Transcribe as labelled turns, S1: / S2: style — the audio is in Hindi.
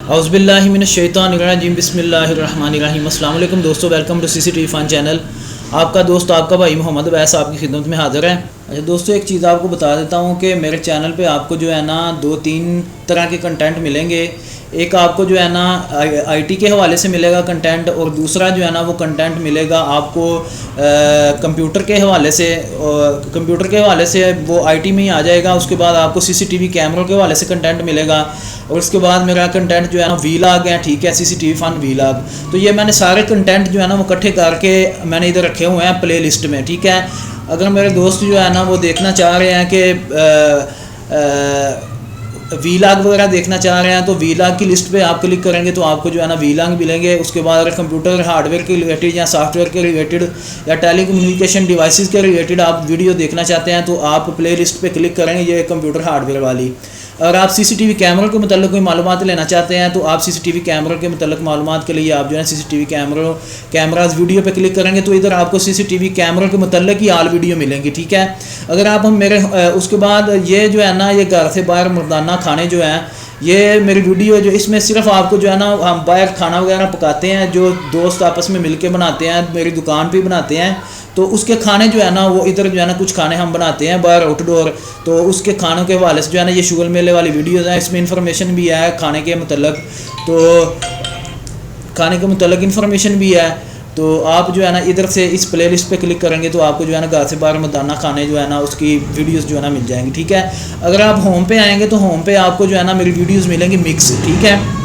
S1: औज़ुबिल्लाहिमिनश्शैतानिर्रजीम बिस्मिल्लाहिर्रहमानिर्रहीम। अस्सलाम वालेकुम दोस्तों, welcome to CCTV fun channel. आपका दोस्त आपका भाई मोहम्मद वैस आपकी खिदमत में हाज़िर है। अच्छा दोस्तों, एक चीज़ आपको बता देता हूँ कि मेरे चैनल पे आपको जो है ना 2-3 तरह के कंटेंट मिलेंगे। एक आपको जो है ना आईटी के हवाले से मिलेगा कंटेंट, और दूसरा जो है ना वो कंटेंट मिलेगा आपको कंप्यूटर के हवाले से। कंप्यूटर के हवाले से वो आईटी में ही आ जाएगा। उसके बाद आपको सीसीटीवी कैमरों के हवाले से कंटेंट मिलेगा, और उसके बाद मेरा कंटेंट जो है ना वीलॉग है, ठीक है, सीसीटीवी फन वीलॉग। तो ये मैंने सारे कंटेंट जो है ना वो इकट्ठे करके मैंने इधर रखे हुए हैं प्ले लिस्ट में, ठीक है। अगर मेरे दोस्त जो है ना वो देखना चाह रहे हैं कि वीलॉग वगैरह देखना चाह रहे हैं, तो वीलॉग की लिस्ट पे आप क्लिक करेंगे तो आपको जो है ना वीलॉग मिलेंगे। उसके बाद अगर कंप्यूटर हार्डवेयर के रिलेटेड या सॉफ्टवेयर के रिलेटेड या टेलीकम्युनिकेशन डिवाइसेस के रिलेटेड आप वीडियो देखना चाहते हैं तो आप प्ले लिस्ट पे क्लिक करेंगे, ये कंप्यूटर हार्डवेयर वाली। अगर आप सीसीटीवी कैमरों के मतलब कोई मालूमात लेना चाहते हैं तो आप सीसीटीवी कैमरों के मतलब मालूमात के लिए आप जो है सीसीटीवी कैमराज वीडियो पे क्लिक करेंगे तो इधर आपको सीसीटीवी कैमरों के मतलब की आल वीडियो मिलेंगी, ठीक है। अगर आप हम मेरे उसके बाद ये जो है ना ये घर से बाहर मर्दाना खाने जो हैं, ये मेरी वीडियो जो इसमें सिर्फ आपको जो है ना हम बाहर खाना वगैरह पकाते हैं, जो दोस्त आपस में मिलके बनाते हैं, मेरी दुकान पे बनाते हैं, तो उसके खाने जो है ना वो इधर जो है ना कुछ खाने हम बनाते हैं बाहर आउटडोर। तो उसके खानों के हवाले से जो है ना ये शुगर मेले वाली वीडियोज़ हैं, इसमें इंफॉर्मेशन भी है खाने के मतलब, तो खाने के मतलब इंफॉर्मेशन भी है। तो आप जो है ना इधर से इस प्ले लिस्ट पर क्लिक करेंगे तो आपको जो है ना घर से बाहर मदाना खाने जो है ना उसकी वीडियोस जो है ना मिल जाएंगी, ठीक है। अगर आप होम पे आएंगे तो होम पे आपको जो है ना मेरी वीडियोस मिलेंगी मिक्स, ठीक है।